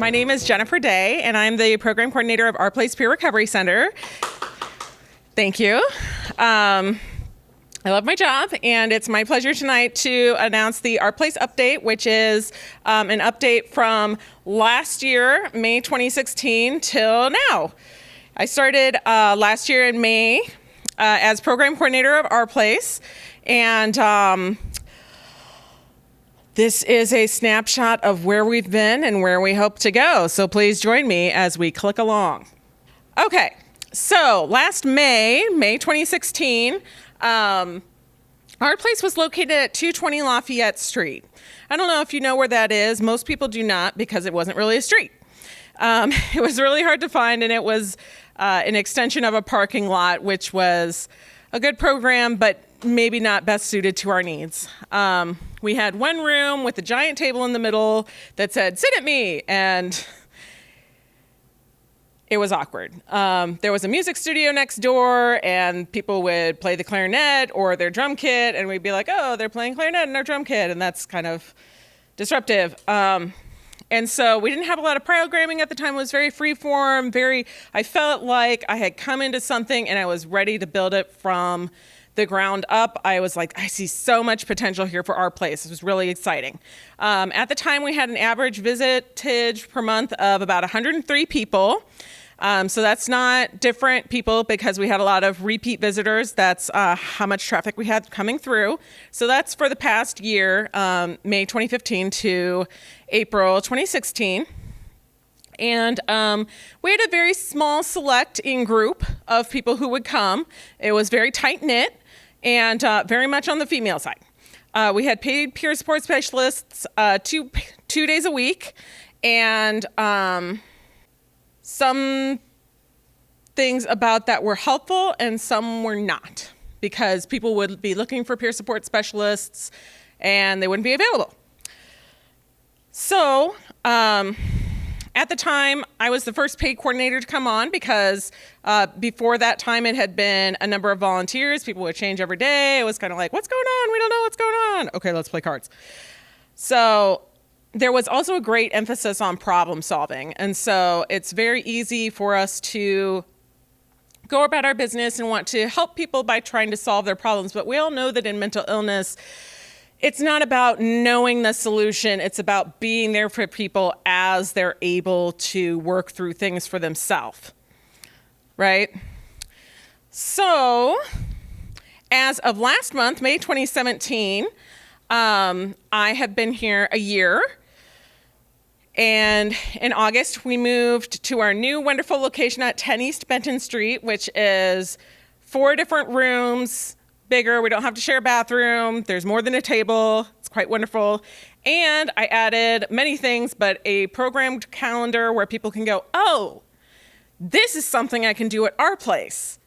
My name is Jennifer Day, and I'm the program coordinator of Our Place Peer Recovery Center. Thank you. I love my job, and it's my pleasure tonight to announce the Our Place update, which is an update from last year, May 2016, till now. I started last year in May as program coordinator of Our Place, and this is a snapshot of where we've been and where we hope to go. So please join me as we click along. Okay, so last May 2016, Our Place was located at 220 Lafayette Street. I don't know if you know where that is. Most people do not, because it wasn't really a street. It was really hard to find, and it was an extension of a parking lot, which was a good program, but maybe not best suited to our needs. We had one room with a giant table in the middle that said, "Sit at me," and it was awkward. There was a music studio next door, and people would play the clarinet or their drum kit, and we'd be like, oh, they're playing clarinet in their drum kit, and that's kind of disruptive. And so we didn't have a lot of programming at the time. It was very freeform, I felt like I had come into something and I was ready to build it from the ground up. I was like, I see so much potential here for Our Place. It was really exciting. At the time, we had an average visitage per month of about 103 people. So that's not different people, because we had a lot of repeat visitors. That's how much traffic we had coming through. So that's for the past year, May 2015 to April 2016. And we had a very small select in group of people who would come. It was very tight knit and very much on the female side. We had paid peer support specialists 2 days a week, and some things about that were helpful and some were not, because people would be looking for peer support specialists and they wouldn't be available. So at the time, I was the first paid coordinator to come on, because before that time, it had been a number of volunteers. People would change every day. It was kind of like, what's going on? We don't know what's going on. Okay, let's play cards. So there was also a great emphasis on problem solving. And so it's very easy for us to go about our business and want to help people by trying to solve their problems. But we all know that in mental illness, it's not about knowing the solution. It's about being there for people as they're able to work through things for themselves, right? So as of last month, May 2017, I have been here a year. And in August, we moved to our new wonderful location at 10 East Benton Street, which is 4 different rooms, bigger. We don't have to share a bathroom. There's more than a table. It's quite wonderful. And I added many things, but a programmed calendar where people can go, oh, this is something I can do at Our Place,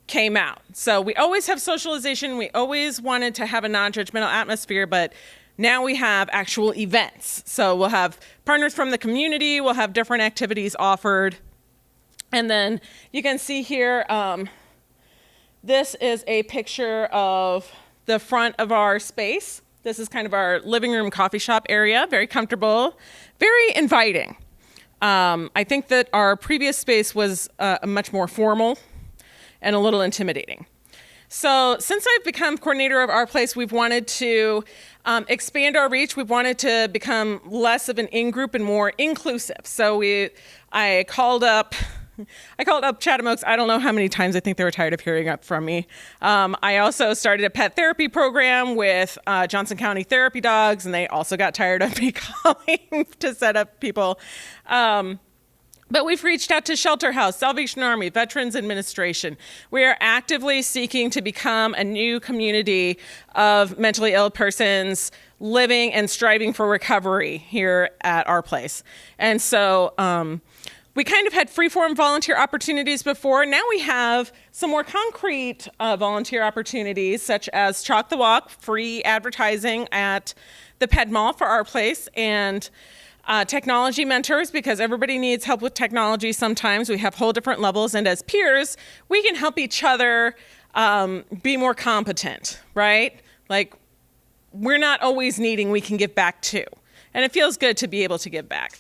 came out. So we always have socialization. We always wanted to have a non-judgmental atmosphere, but now we have actual events. So we'll have partners from the community. We'll have different activities offered. And then you can see here, this is a picture of the front of our space. This is kind of our living room coffee shop area. Very comfortable, very inviting. I think that our previous space was much more formal and a little intimidating. So since I've become coordinator of Our Place, we've wanted to expand our reach. We've wanted to become less of an in-group and more inclusive. So I called up Chatham Oaks. I don't know how many times. I think they were tired of hearing up from me. I also started a pet therapy program with Johnson County Therapy Dogs, and they also got tired of me calling to set up people. But we've reached out to Shelter House, Salvation Army, Veterans Administration. We are actively seeking to become a new community of mentally ill persons living and striving for recovery here at Our Place. And so we kind of had free-form volunteer opportunities before. Now we have some more concrete volunteer opportunities, such as Chalk the Walk, free advertising at the Ped Mall for Our Place, and technology mentors, because everybody needs help with technology sometimes. We have whole different levels, and as peers, we can help each other be more competent, right? Like, we're not always needing, we can give back too. And it feels good to be able to give back.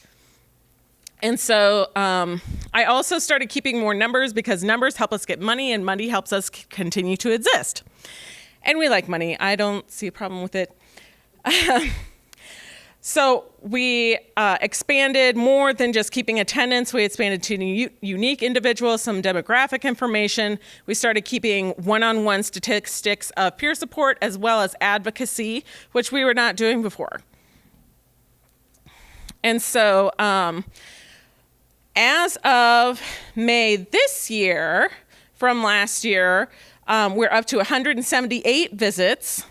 And so I also started keeping more numbers because numbers help us get money and money helps us continue to exist. And we like money. I don't see a problem with it. So we expanded more than just keeping attendance. We expanded to unique individuals, some demographic information. We started keeping one-on-one statistics of peer support as well as advocacy, which we were not doing before. And so as of May this year, from last year, we're up to 178 visits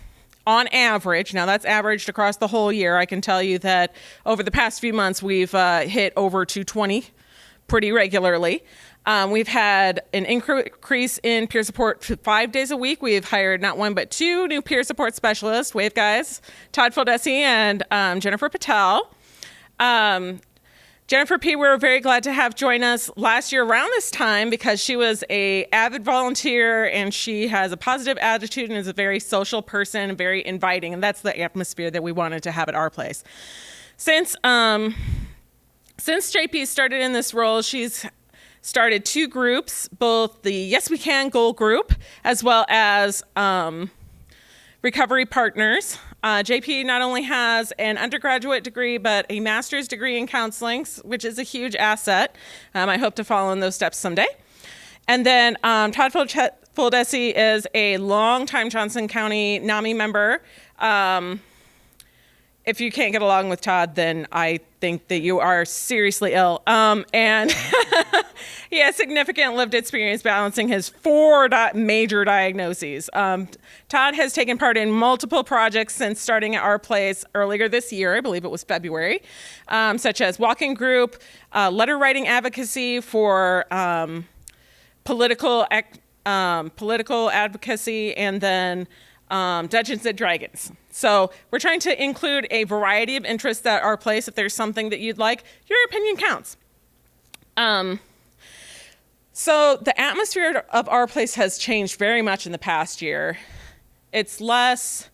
on average. Now that's averaged across the whole year. I can tell you that over the past few months, we've hit over 220 pretty regularly. We've had an increase in peer support 5 days a week. We've hired not one, but 2 new peer support specialists, wave guys, Todd Fildesi and Jennifer Patel. Jennifer P. we were very glad to have join us last year around this time because she was an avid volunteer and she has a positive attitude and is a very social person and very inviting. And that's the atmosphere that we wanted to have at our place. Since JP started in this role, she's started 2 groups, both the Yes We Can Goal group as well as Recovery Partners. JP not only has an undergraduate degree, but a master's degree in counseling, which is a huge asset. I hope to follow in those steps someday. And then Todd Fildesi is a longtime Johnson County NAMI member. If you can't get along with Todd, then I think that you are seriously ill. And he has significant lived experience balancing his 4 major diagnoses. Todd has taken part in multiple projects since starting at our place earlier this year, I believe it was February, such as walking group, letter writing advocacy for political advocacy, and then Dungeons and Dragons. So we're trying to include a variety of interests at our place. If there's something that you'd like, your opinion counts. So the atmosphere of our place has changed very much in the past year. It's less,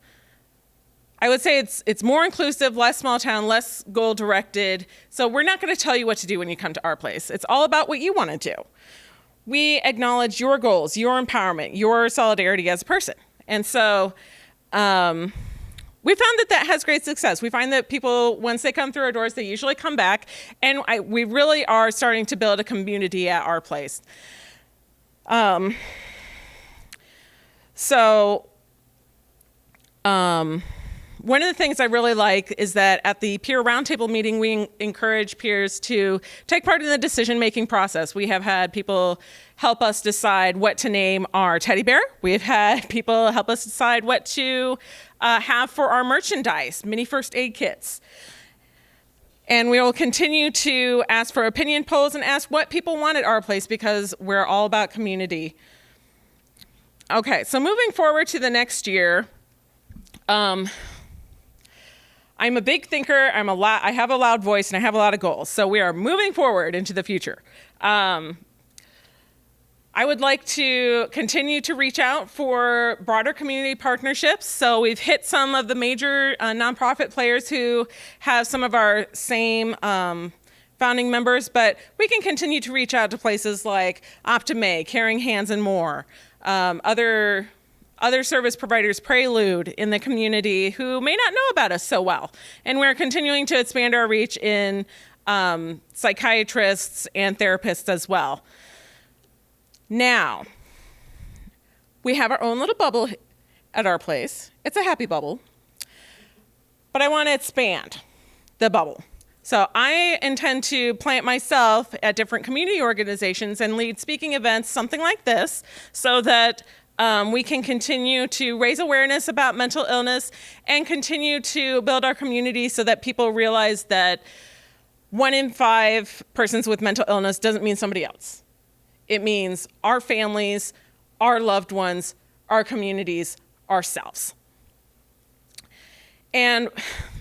I would say it's more inclusive, less small town, less goal directed. So we're not going to tell you what to do when you come to our place. It's all about what you want to do. We acknowledge your goals, your empowerment, your solidarity as a person. And so we found that has great success. We find that people, once they come through our doors, they usually come back. And we really are starting to build a community at our place. One of the things I really like is that at the peer roundtable meeting, we encourage peers to take part in the decision-making process. We have had people help us decide what to name our teddy bear. We've had people help us decide what to have for our merchandise, mini first aid kits. And we will continue to ask for opinion polls and ask what people want at our place because we're all about community. Okay, so moving forward to the next year, I'm a big thinker, I have a loud voice, and I have a lot of goals. So we are moving forward into the future. I would like to continue to reach out for broader community partnerships. So we've hit some of the major nonprofit players who have some of our same founding members, but we can continue to reach out to places like Optimay, Caring Hands and More, other service providers, Prelude, in the community who may not know about us so well. And we're continuing to expand our reach in psychiatrists and therapists as well. Now, we have our own little bubble at our place. It's a happy bubble. But I want to expand the bubble. So I intend to plant myself at different community organizations and lead speaking events, something like this, so that we can continue to raise awareness about mental illness and continue to build our community so that people realize that 1 in 5 persons with mental illness doesn't mean somebody else. It means our families, our loved ones, our communities, ourselves. And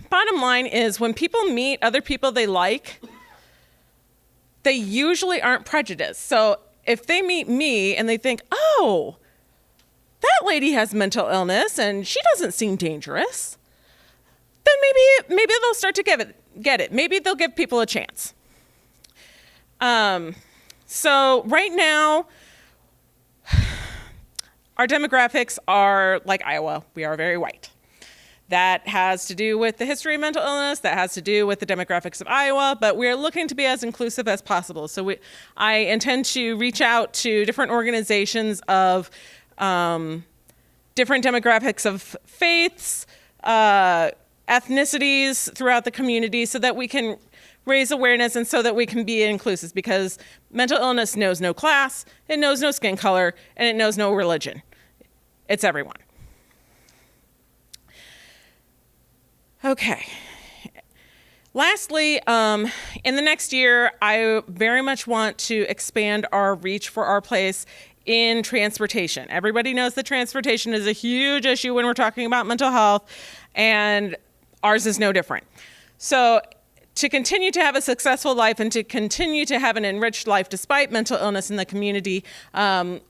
bottom line is when people meet other people they like, they usually aren't prejudiced. So if they meet me and they think, oh, that lady has mental illness and she doesn't seem dangerous, then maybe they'll start to get it. Maybe they'll give people a chance. So right now, our demographics are like Iowa. We are very white. That has to do with the history of mental illness. That has to do with the demographics of Iowa. But we're looking to be as inclusive as possible. So I intend to reach out to different organizations of different demographics of faiths, ethnicities throughout the community so that we can raise awareness and so that we can be inclusive, because mental illness knows no class, it knows no skin color, and it knows no religion. It's everyone. Okay. Lastly, in the next year, I very much want to expand our reach for our place in transportation. Everybody knows that transportation is a huge issue when we're talking about mental health, and ours is no different. So to continue to have a successful life and to continue to have an enriched life despite mental illness in the community,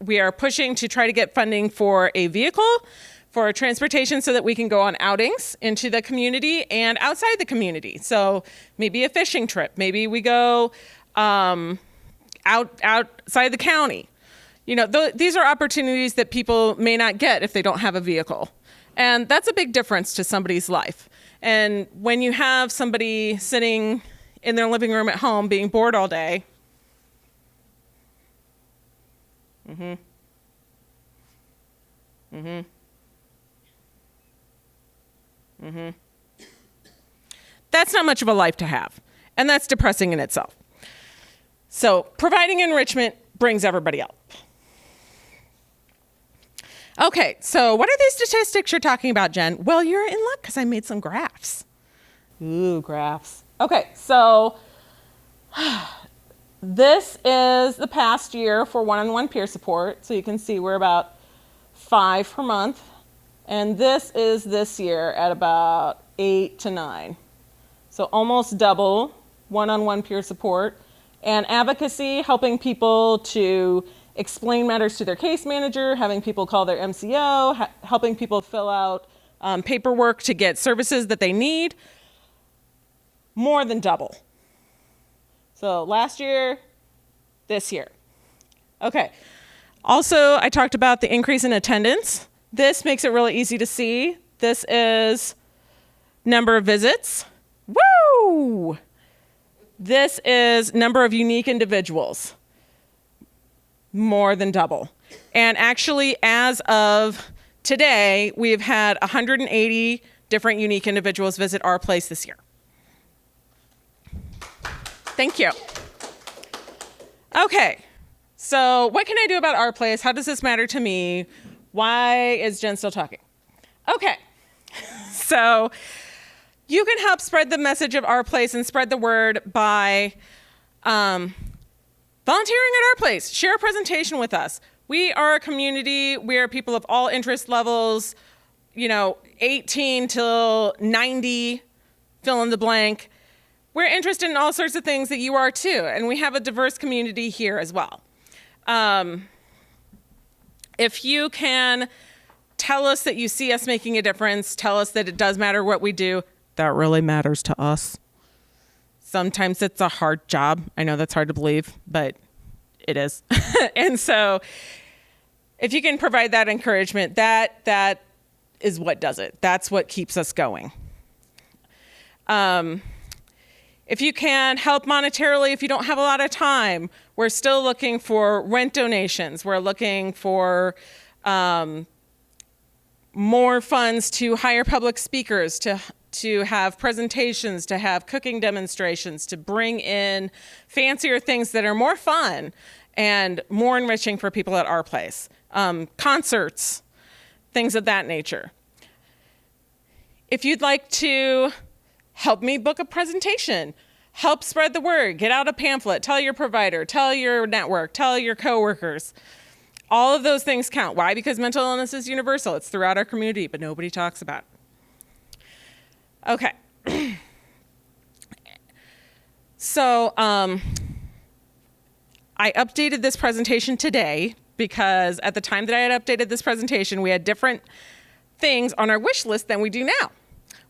we are pushing to try to get funding for a vehicle, for transportation, so that we can go on outings into the community and outside the community. So maybe a fishing trip, maybe we go outside the county. You know, these are opportunities that people may not get if they don't have a vehicle. And that's a big difference to somebody's life. And when you have somebody sitting in their living room at home being bored all day, that's not much of a life to have. And that's depressing in itself. So providing enrichment brings everybody up. Okay, so what are these statistics you're talking about, Jen? Well, you're in luck because I made some graphs. Ooh, graphs. Okay, so this is the past year for one-on-one peer support. So you can see we're about 5 per month. And this is this year at about 8 to 9. So almost double one-on-one peer support. And advocacy, helping people to explain matters to their case manager, having people call their MCO, helping people fill out paperwork to get services that they need. More than double. So last year, this year. Okay. Also, I talked about the increase in attendance. This makes it really easy to see. This is number of visits. Woo! This is number of unique individuals. More than double. And actually, as of today, we've had 180 different unique individuals visit our place this year. Thank you. Okay, so what can I do about our place? How does this matter to me? Why is Jen still talking? Okay, so you can help spread the message of our place and spread the word by volunteering at our place. Share a presentation with us. We are a community. We are people of all interest levels, 18 till 90, fill in the blank. We're interested in all sorts of things that you are too, and we have a diverse community here as well. If you can tell us that you see us making a difference, tell us that it does matter what we do, that really matters to us. Sometimes it's a hard job. I know that's hard to believe, but it is. And so if you can provide that encouragement, that is what does it. That's what keeps us going. If you can help monetarily, if you don't have a lot of time, we're still looking for rent donations. We're looking for more funds to hire public speakers, to have presentations, to have cooking demonstrations, to bring in fancier things that are more fun and more enriching for people at our place. Concerts, things of that nature. If you'd like to help me book a presentation, help spread the word, get out a pamphlet, tell your provider, tell your network, tell your coworkers. All of those things count. Why? Because mental illness is universal. It's throughout our community, but nobody talks about it. Okay. So I updated this presentation today because at the time that I had updated this presentation, we had different things on our wish list than we do now,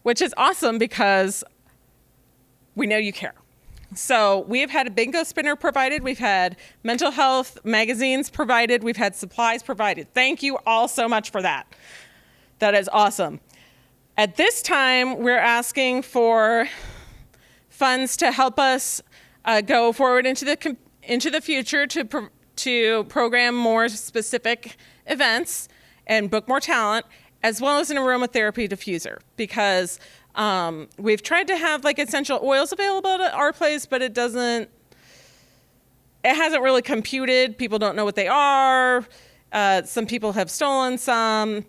which is awesome because we know you care. So we have had a bingo spinner provided. We've had mental health magazines provided. We've had supplies provided. Thank you all so much for that. That is awesome. At this time, we're asking for funds to help us go forward into the future to program more specific events and book more talent, as well as an aromatherapy diffuser, because we've tried to have like essential oils available at our place, but it hasn't really computed. People don't know what they are. Some people have stolen some.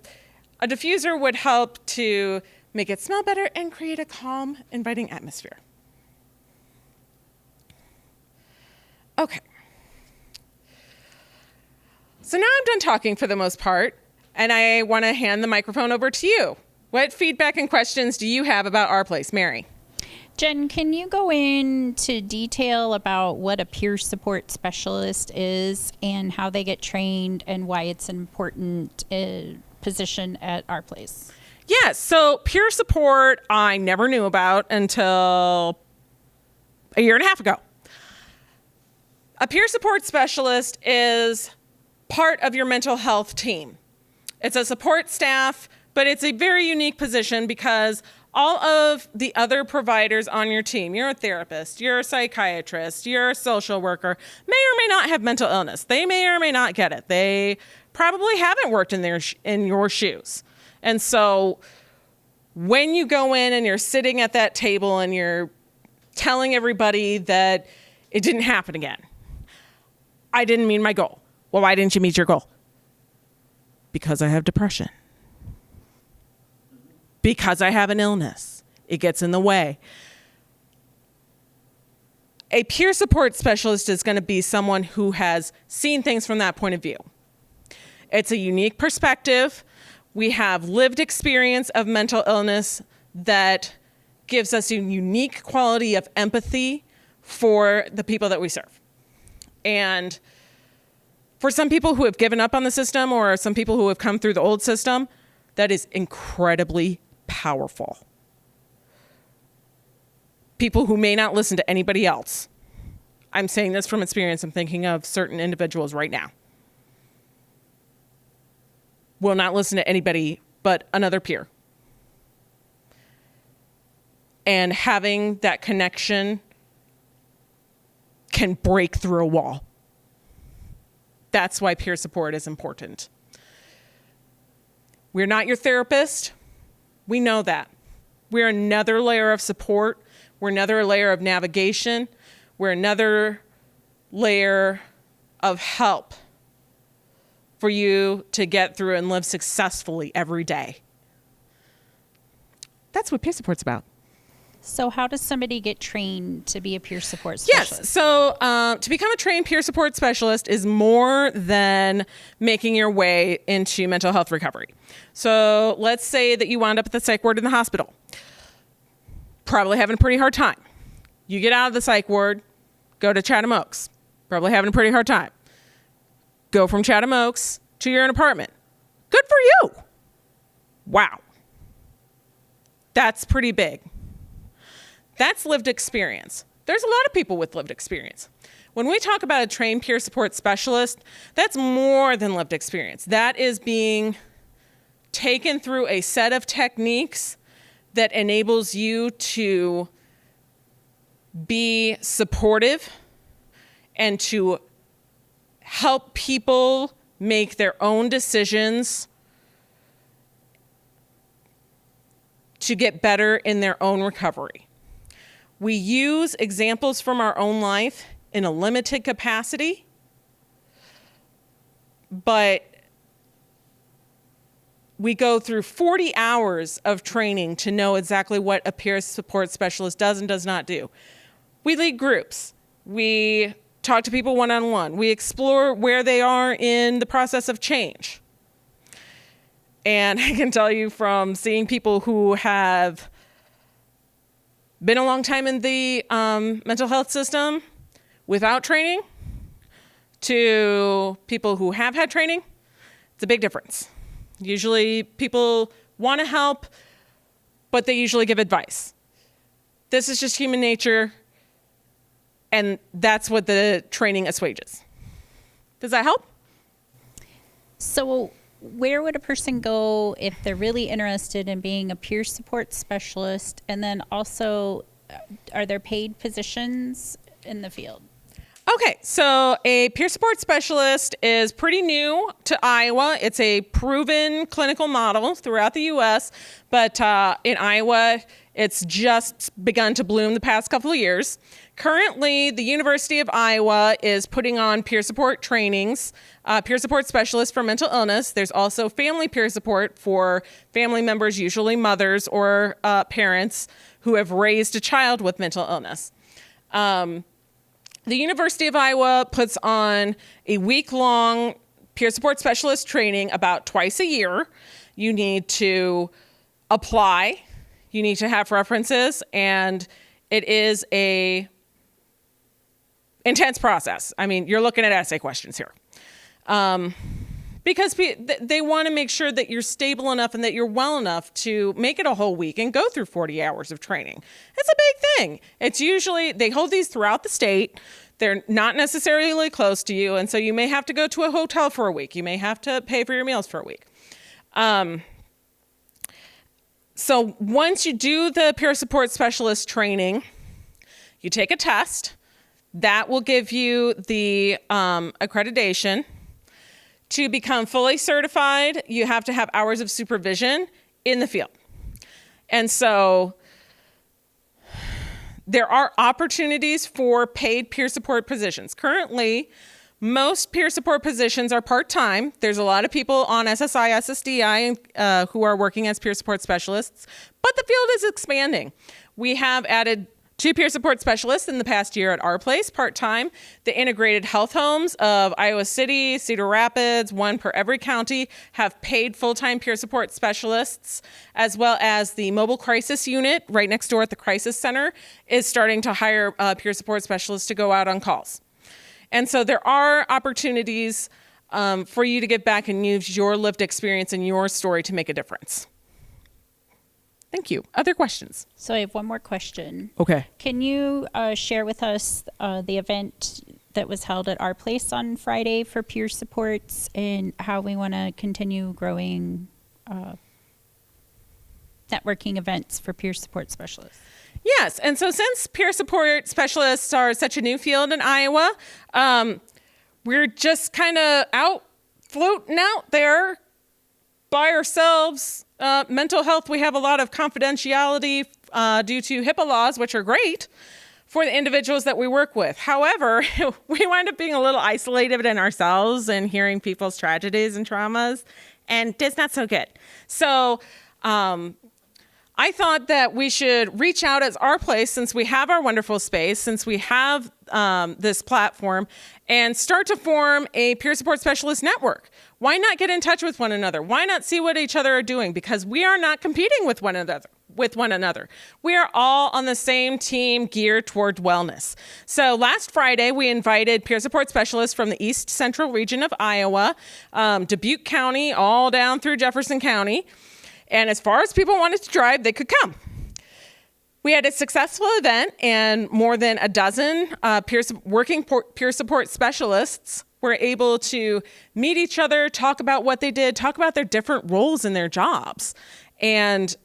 A diffuser would help to make it smell better and create a calm, inviting atmosphere. Okay. So now I'm done talking for the most part, and I want to hand the microphone over to you. What feedback and questions do you have about our place, Mary? Jen, can you go into detail about what a peer support specialist is and how they get trained and why it's an important position at our place? Yes, so peer support I never knew about until a year and a half ago. A peer support specialist is part of your mental health team. It's a support staff, but it's a very unique position because all of the other providers on your team, you're a therapist, you're a psychiatrist, you're a social worker, may or may not have mental illness. They may or may not get it. They probably haven't worked in your shoes. And so when you go in and you're sitting at that table and you're telling everybody that it didn't happen again, I didn't meet my goal. Well, why didn't you meet your goal? Because I have depression. Because I have an illness. It gets in the way. A peer support specialist is going to be someone who has seen things from that point of view. It's a unique perspective. We have lived experience of mental illness that gives us a unique quality of empathy for the people that we serve. And for some people who have given up on the system or some people who have come through the old system, that is incredibly powerful. People who may not listen to anybody else. I'm saying this from experience. I'm thinking of certain individuals right now. Will not listen to anybody but another peer. And having that connection can break through a wall. That's why peer support is important. We're not your therapist. We know that. We're another layer of support. We're another layer of navigation. We're another layer of help for you to get through and live successfully every day. That's what peer support's about. So how does somebody get trained to be a peer support specialist? Yes. So to become a trained peer support specialist is more than making your way into mental health recovery. So let's say that you wound up at the psych ward in the hospital. Probably having a pretty hard time. You get out of the psych ward, go to Chatham Oaks. Probably having a pretty hard time. Go from Chatham Oaks to your apartment. Good for you. Wow. That's pretty big. That's lived experience. There's a lot of people with lived experience. When we talk about a trained peer support specialist, that's more than lived experience. That is being taken through a set of techniques that enables you to be supportive and to help people make their own decisions to get better in their own recovery. We use examples from our own life in a limited capacity, but we go through 40 hours of training to know exactly what a peer support specialist does and does not do. We lead groups. We talk to people one-on-one. We explore where they are in the process of change. And I can tell you from seeing people who have been a long time in the mental health system without training to people who have had training, it's a big difference. Usually people want to help, but they usually give advice. This is just human nature. And that's what the training assuages. Does that help? So where would a person go if they're really interested in being a peer support specialist? And then also, are there paid positions in the field? Okay, so a peer support specialist is pretty new to Iowa. It's a proven clinical model throughout the U.S., but in Iowa, it's just begun to bloom the past couple of years. Currently, the University of Iowa is putting on peer support trainings, peer support specialists for mental illness. There's also family peer support for family members, usually mothers or parents who have raised a child with mental illness. The University of Iowa puts on a week-long peer support specialist training about twice a year. You need to apply, you need to have references, and it is a intense process. I mean, you're looking at essay questions here. Because they want to make sure that you're stable enough and that you're well enough to make it a whole week and go through 40 hours of training. It's a big thing. It's usually, they hold these throughout the state. They're not necessarily close to you. And so you may have to go to a hotel for a week. You may have to pay for your meals for a week. So once you do the peer support specialist training, you take a test. That will give you the accreditation. To become fully certified, you have to have hours of supervision in the field. And so there are opportunities for paid peer support positions. Currently, most peer support positions are part-time. There's a lot of people on SSI, SSDI who are working as peer support specialists, but the field is expanding. We have added 2 peer support specialists in the past year at our place, part-time. The integrated health homes of Iowa City, Cedar Rapids, 1 per every county, have paid full-time peer support specialists, as well as the mobile crisis unit right next door at the crisis center is starting to hire peer support specialists to go out on calls. And so there are opportunities for you to get back and use your lived experience and your story to make a difference. Thank you. Other questions? So I have one more question. Okay. Can you share with us the event that was held at our place on Friday for peer supports and how we want to continue growing networking events for peer support specialists? Yes. And so since peer support specialists are such a new field in Iowa, we're just kind of floating out there by ourselves. Mental health, we have a lot of confidentiality due to HIPAA laws, which are great for the individuals that we work with. However, we wind up being a little isolated in ourselves and hearing people's tragedies and traumas, and it's not so good. So I thought that we should reach out as our place, since we have our wonderful space, since we have this platform, and start to form a peer support specialist network. Why not get in touch with one another? Why not see what each other are doing? Because we are not competing with one another. We are all on the same team geared toward wellness. So last Friday, we invited peer support specialists from the East Central region of Iowa, Dubuque County, all down through Jefferson County. And as far as people wanted to drive, they could come. We had a successful event, and more than a dozen working peer support specialists were able to meet each other, talk about what they did, talk about their different roles in their jobs, and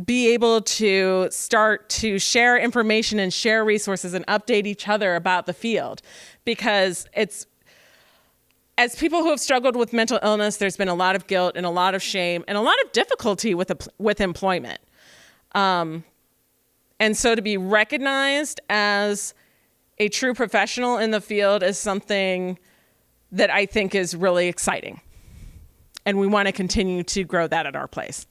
be able to start to share information and share resources and update each other about the field. Because as people who have struggled with mental illness, there's been a lot of guilt and a lot of shame and a lot of difficulty with employment. And so to be recognized as a true professional in the field is something that I think is really exciting. And we want to continue to grow that at our place.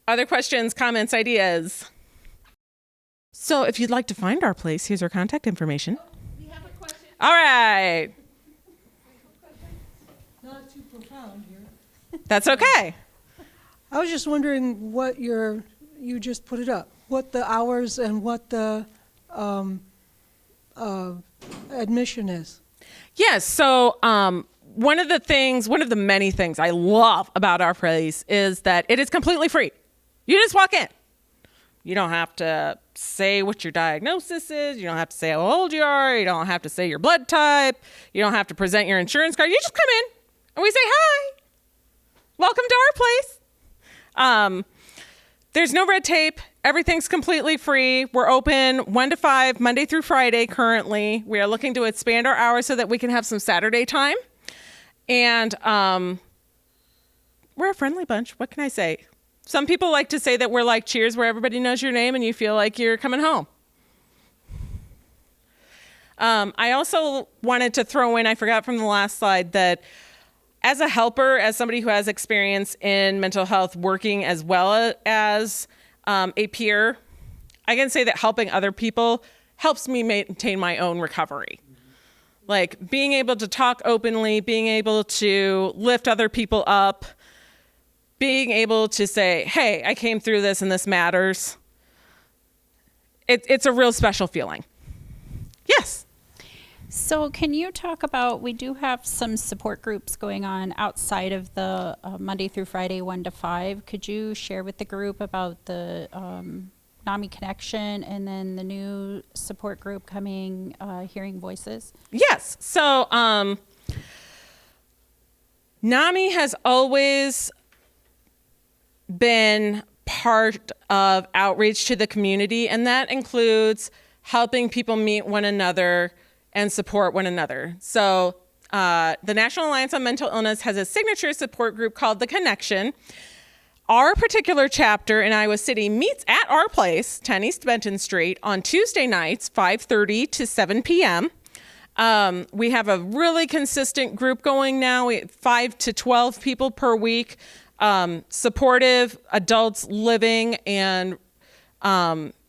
Other questions, comments, ideas? So if you'd like to find our place, here's our contact information. We have a question. All right. Not too profound here. That's okay. I was just wondering what you just put it up, what the hours and what the admission is. Yes. So one of the many things I love about our place is that it is completely free. You just walk in. You don't have to say what your diagnosis is. You don't have to say how old you are. You don't have to say your blood type. You don't have to present your insurance card. You just come in and we say, hi, welcome to our place. There's no red tape. Everything's completely free. We're open 1 to 5, Monday through Friday currently. We are looking to expand our hours so that we can have some Saturday time. And we're a friendly bunch. What can I say? Some people like to say that we're like Cheers, where everybody knows your name and you feel like you're coming home. I also wanted to throw in, I forgot from the last slide, that as a helper, as somebody who has experience in mental health working as well as a peer, I can say that helping other people helps me maintain my own recovery. Like being able to talk openly, being able to lift other people up, being able to say, hey, I came through this and this matters. It's a real special feeling. Yes. So can you talk about, we do have some support groups going on outside of the Monday through Friday 1 to 5. Could you share with the group about the NAMI Connection and then the new support group coming, Hearing Voices? Yes. So NAMI has always been part of outreach to the community, and that includes helping people meet one another and support one another. So the National Alliance on Mental Illness has a signature support group called The Connection. Our particular chapter in Iowa City meets at our place, 10 East Benton Street, on Tuesday nights, 5:30 to 7 p.m. We have a really consistent group going now, 5 to 12 people per week, supportive adults living and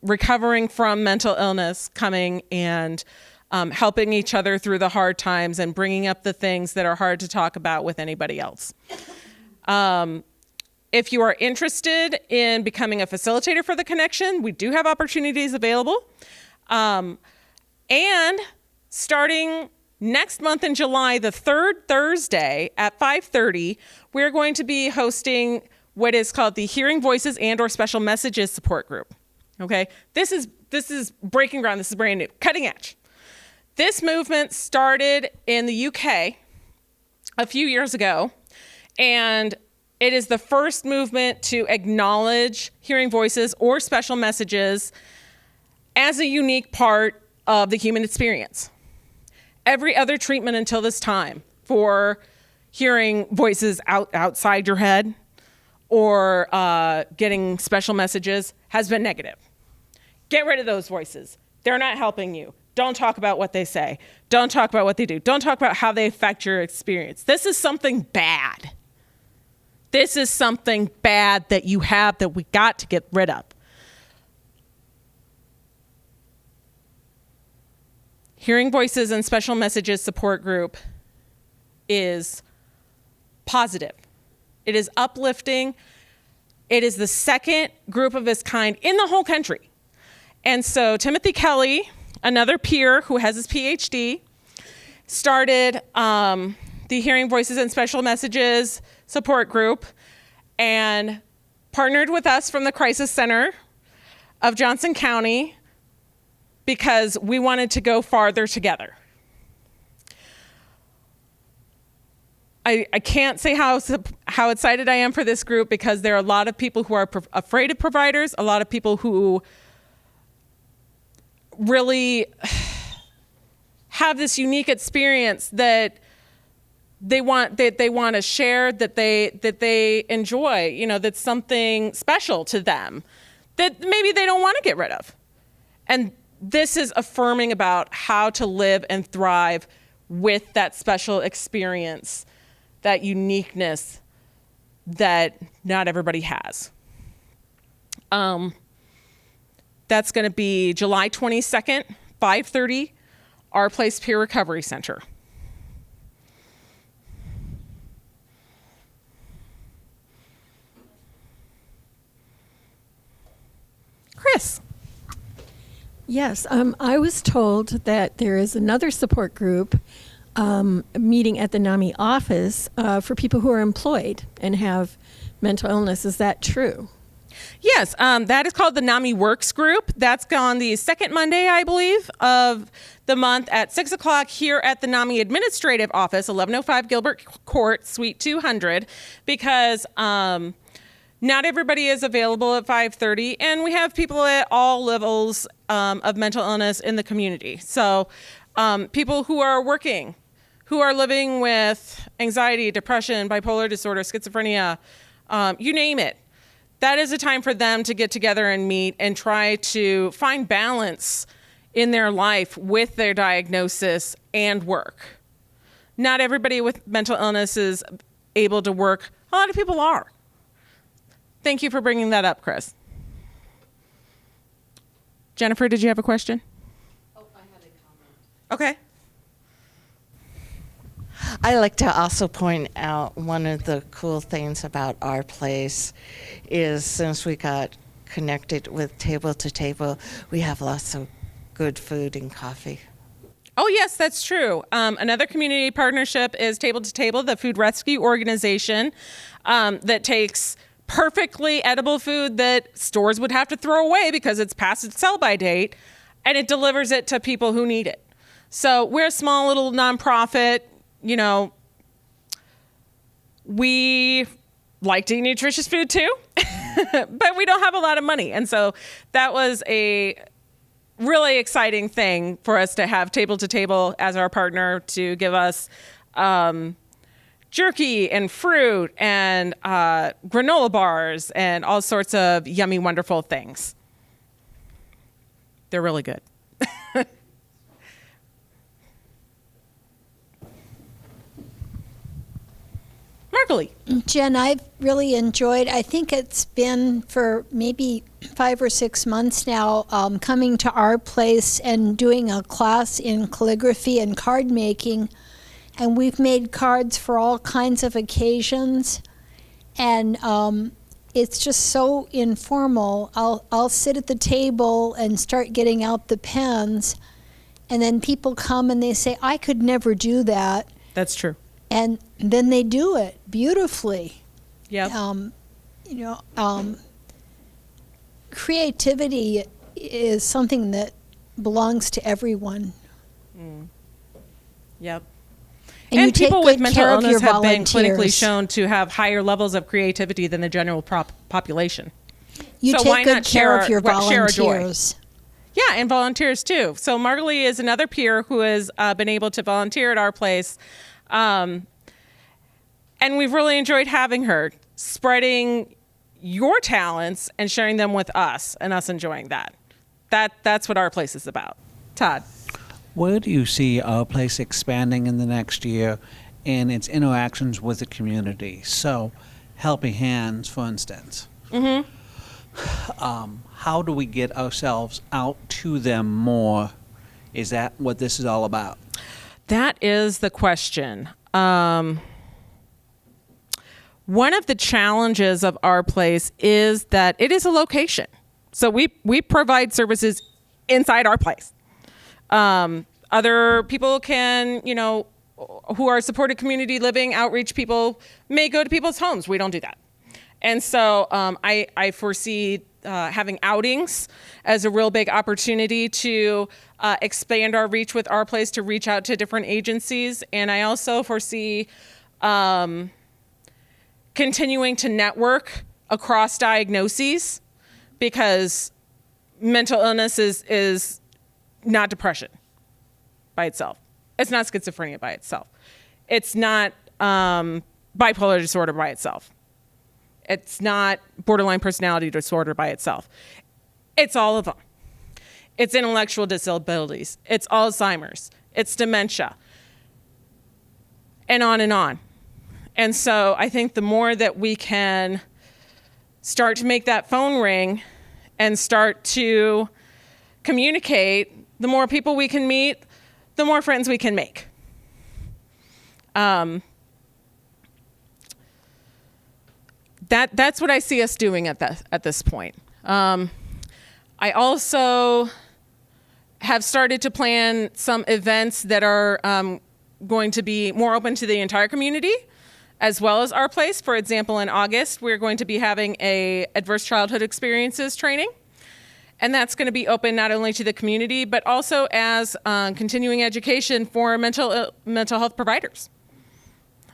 recovering from mental illness, coming and helping each other through the hard times and bringing up the things that are hard to talk about with anybody else. If you are interested in becoming a facilitator for the Connection, we do have opportunities available. And starting next month in July, the third Thursday at 5:30, we're going to be hosting what is called the Hearing Voices and/or Special Messages Support Group. Okay, this is breaking ground. This is brand new, cutting edge. This movement started in the UK a few years ago, and it is the first movement to acknowledge hearing voices or special messages as a unique part of the human experience. Every other treatment until this time for hearing voices outside your head or getting special messages has been negative. Get rid of those voices. They're not helping you. Don't talk about what they say. Don't talk about what they do. Don't talk about how they affect your experience. This is something bad. This is something bad that you have that we got to get rid of. Hearing Voices and Special Messages Support Group is positive. It is uplifting. It is the second group of its kind in the whole country. And so Timothy Kelly, another peer who has his PhD, started the Hearing Voices and Special Messages Support Group and partnered with us from the Crisis Center of Johnson County because we wanted to go farther together. I can't say how excited I am for this group because there are a lot of people who are afraid of providers, a lot of people who really have this unique experience that they want to share, that they enjoy, you know, that's something special to them that maybe they don't want to get rid of. And this is affirming about how to live and thrive with that special experience, that uniqueness that not everybody has. That's going to be July 22nd, 5:30, Our Place Peer Recovery Center. Chris. Yes, I was told that there is another support group meeting at the NAMI office for people who are employed and have mental illness. Is that true? Yes, that is called the NAMI Works Group. That's on the second Monday, I believe, of the month at 6 o'clock here at the NAMI Administrative Office, 1105 Gilbert Court, Suite 200, because not everybody is available at 5:30, and we have people at all levels of mental illness in the community. So people who are working, who are living with anxiety, depression, bipolar disorder, schizophrenia, you name it. That is a time for them to get together and meet and try to find balance in their life with their diagnosis and work. Not everybody with mental illness is able to work. A lot of people are. Thank you for bringing that up, Chris. Jennifer, did you have a question? Oh, I had a comment. Okay. I like to also point out one of the cool things about our place is since we got connected with Table to Table, we have lots of good food and coffee. Oh, yes, that's true. Another community partnership is Table to Table, the food rescue organization that takes perfectly edible food that stores would have to throw away because it's past its sell-by date, and it delivers it to people who need it. So we're a small little nonprofit. You know, we like to eat nutritious food too, but we don't have a lot of money. And so that was a really exciting thing for us to have Table to Table as our partner to give us jerky and fruit and granola bars and all sorts of yummy, wonderful things. They're really good. Markley. Jen, I've really enjoyed, I think it's been for maybe 5 or 6 months now, coming to our place and doing a class in calligraphy and card making. And we've made cards for all kinds of occasions. And it's just so informal. I'll sit at the table and start getting out the pens. And then people come and they say, I could never do that. That's true. And then they do it beautifully. Yep. Creativity is something that belongs to everyone. Yep. And you take people with good mental care of illness your have been clinically volunteers. shown to have higher levels of creativity than the general population. You So why take good not care of your share a joy? volunteers. Yeah, and volunteers too. So Marley is another peer who has been able to volunteer at our place. And we've really enjoyed having her, spreading your talents and sharing them with us and us enjoying that. That's what our place is about. Todd. Where do you see our place expanding in the next year in its interactions with the community? So, Helping Hands, for instance. Mm-hmm. How do we get ourselves out to them more? Is that what this is all about? That is the question. One of the challenges of our place is that it is a location. So we provide services inside our place. Other people can, who are supported community living outreach people may go to people's homes. We don't do that. And so I foresee having outings as a real big opportunity to expand our reach with our place to reach out to different agencies. And I also foresee continuing to network across diagnoses, because mental illness is not depression by itself. It's not schizophrenia by itself. It's not bipolar disorder by itself. It's not borderline personality disorder by itself. It's all of them. It's intellectual disabilities. It's Alzheimer's. It's dementia. And on and on. And so I think the more that we can start to make that phone ring and start to communicate, the more people we can meet, the more friends we can make. That's what I see us doing at this point. I also have started to plan some events that are going to be more open to the entire community, as well as Our Place. For example, in August, we're going to be having a adverse childhood experiences training. And that's going to be open not only to the community, but also as continuing education for mental health providers.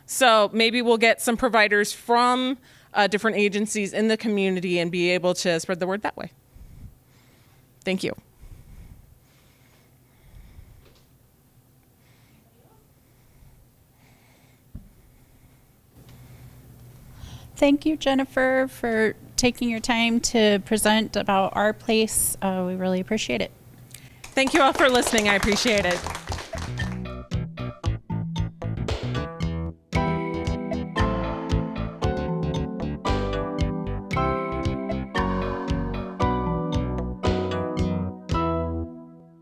So maybe we'll get some providers from different agencies in the community and be able to spread the word that way. Thank you. Thank you, Jennifer, for taking your time to present about Our Place. We really appreciate it. Thank you all for listening. I appreciate it.